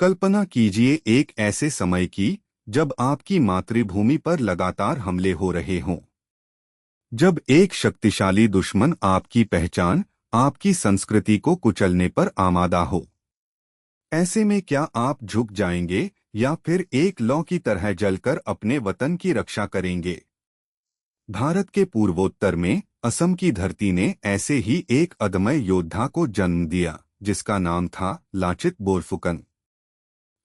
कल्पना कीजिए एक ऐसे समय की जब आपकी मातृभूमि पर लगातार हमले हो रहे हों। जब एक शक्तिशाली दुश्मन आपकी पहचान, आपकी संस्कृति को कुचलने पर आमादा हो। ऐसे में क्या आप झुक जाएंगे या फिर एक लौ की तरह जलकर अपने वतन की रक्षा करेंगे? भारत के पूर्वोत्तर में असम की धरती ने ऐसे ही एक अदम्य योद्धा को जन्म दिया, जिसका नाम था लाचित बोरफुकन।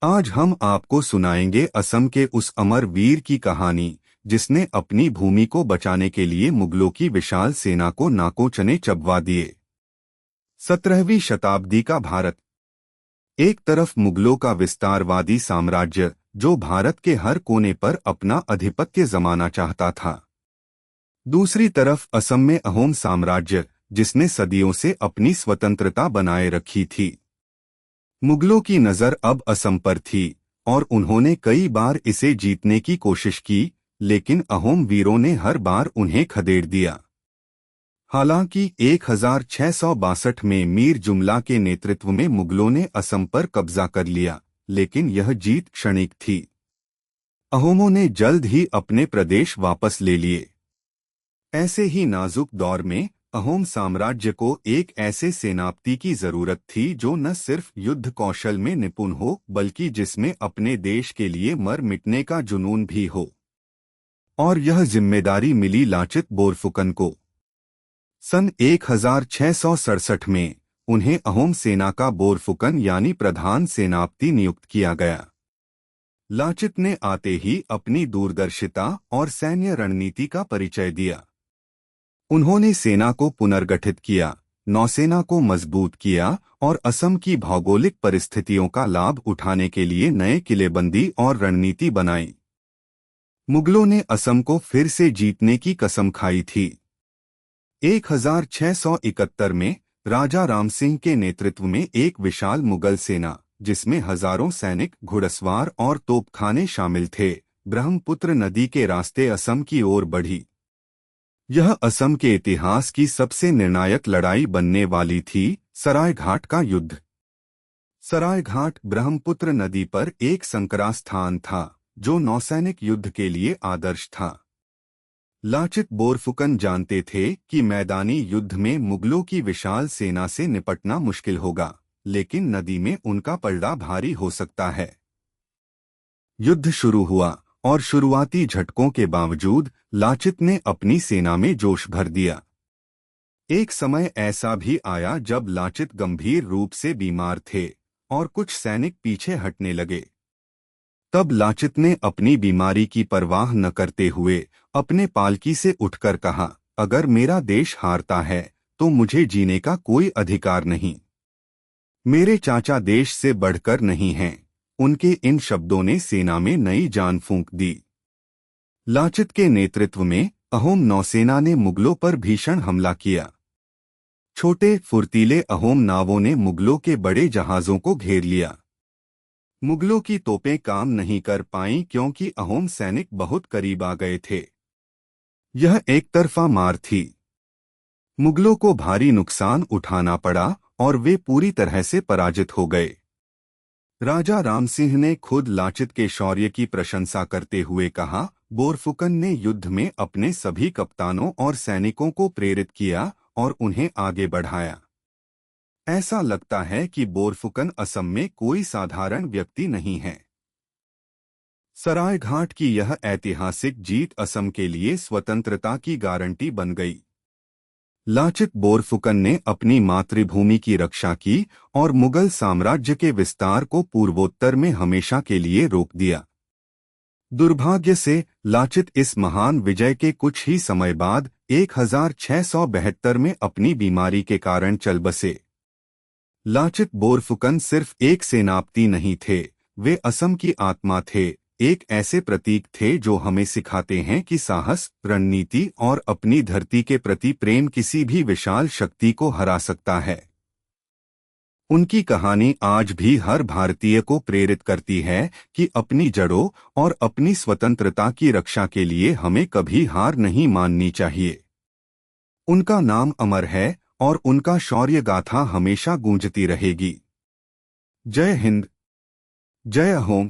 आज हम आपको सुनाएंगे असम के उस अमर वीर की कहानी, जिसने अपनी भूमि को बचाने के लिए मुगलों की विशाल सेना को नाकों चने चबवा दिए। 17वीं शताब्दी का भारत। एक तरफ मुगलों का विस्तारवादी साम्राज्य, जो भारत के हर कोने पर अपना आधिपत्य जमाना चाहता था। दूसरी तरफ असम में अहोम साम्राज्य, जिसने सदियों से अपनी स्वतंत्रता बनाए रखी थी। मुगलों की नज़र अब असम पर थी और उन्होंने कई बार इसे जीतने की कोशिश की, लेकिन अहोम वीरों ने हर बार उन्हें खदेड़ दिया। हालांकि 1662 में मीर जुमला के नेतृत्व में मुगलों ने असम पर कब्जा कर लिया, लेकिन यह जीत क्षणिक थी। अहोमों ने जल्द ही अपने प्रदेश वापस ले लिए। ऐसे ही नाजुक दौर में अहोम साम्राज्य को एक ऐसे सेनापति की जरूरत थी जो न सिर्फ युद्ध कौशल में निपुण हो, बल्कि जिसमें अपने देश के लिए मर मिटने का जुनून भी हो। और यह जिम्मेदारी मिली लाचित बोरफुकन को। सन 1667 में उन्हें अहोम सेना का बोरफुकन यानी प्रधान सेनापति नियुक्त किया गया। लाचित ने आते ही अपनी दूरदर्शिता और सैन्य रणनीति का परिचय दिया। उन्होंने सेना को पुनर्गठित किया, नौसेना को मजबूत किया और असम की भौगोलिक परिस्थितियों का लाभ उठाने के लिए नए किलेबंदी और रणनीति बनाई। मुगलों ने असम को फिर से जीतने की कसम खाई थी। 1671 में राजा राम सिंह के नेतृत्व में एक विशाल मुगल सेना, जिसमें हजारों सैनिक, घुड़सवार और तोपखाने शामिल थे, ब्रह्मपुत्र नदी के रास्ते असम की ओर बढ़ी। यह असम के इतिहास की सबसे निर्णायक लड़ाई बनने वाली थी, सरायघाट का युद्ध। सरायघाट ब्रह्मपुत्र नदी पर एक संकरा स्थान था, जो नौसैनिक युद्ध के लिए आदर्श था। लाचित बोरफुकन जानते थे कि मैदानी युद्ध में मुगलों की विशाल सेना से निपटना मुश्किल होगा, लेकिन नदी में उनका पलड़ा भारी हो सकता है। युद्ध शुरू हुआ और शुरुआती झटकों के बावजूद लाचित ने अपनी सेना में जोश भर दिया। एक समय ऐसा भी आया जब लाचित गंभीर रूप से बीमार थे और कुछ सैनिक पीछे हटने लगे। तब लाचित ने अपनी बीमारी की परवाह न करते हुए अपने पालकी से उठकर कहा, अगर मेरा देश हारता है तो मुझे जीने का कोई अधिकार नहीं। मेरे चाचा देश से बढ़कर नहीं हैं। उनके इन शब्दों ने सेना में नई जान फूंक दी। लाचित के नेतृत्व में अहोम नौसेना ने मुगलों पर भीषण हमला किया। छोटे फुर्तीले अहोम नावों ने मुगलों के बड़े जहाजों को घेर लिया। मुगलों की तोपें काम नहीं कर पाईं क्योंकि अहोम सैनिक बहुत करीब आ गए थे। यह एक तरफा मार थी। मुगलों को भारी नुकसान उठाना पड़ा और वे पूरी तरह से पराजित हो गए। राजा राम सिंह ने खुद लाचित के शौर्य की प्रशंसा करते हुए कहा, बोरफुकन ने युद्ध में अपने सभी कप्तानों और सैनिकों को प्रेरित किया और उन्हें आगे बढ़ाया। ऐसा लगता है कि बोरफुकन असम में कोई साधारण व्यक्ति नहीं है। सरायघाट की यह ऐतिहासिक जीत असम के लिए स्वतंत्रता की गारंटी बन गई। लाचित बोरफुकन ने अपनी मातृभूमि की रक्षा की और मुगल साम्राज्य के विस्तार को पूर्वोत्तर में हमेशा के लिए रोक दिया। दुर्भाग्य से लाचित इस महान विजय के कुछ ही समय बाद 1672 में अपनी बीमारी के कारण चल बसे। लाचित बोरफुकन सिर्फ एक सेनापति नहीं थे, वे असम की आत्मा थे, एक ऐसे प्रतीक थे जो हमें सिखाते हैं कि साहस, रणनीति और अपनी धरती के प्रति प्रेम किसी भी विशाल शक्ति को हरा सकता है। उनकी कहानी आज भी हर भारतीय को प्रेरित करती है कि अपनी जड़ों और अपनी स्वतंत्रता की रक्षा के लिए हमें कभी हार नहीं माननी चाहिए। उनका नाम अमर है और उनका शौर्य गाथा हमेशा गूंजती रहेगी। जय हिंद। जय होम।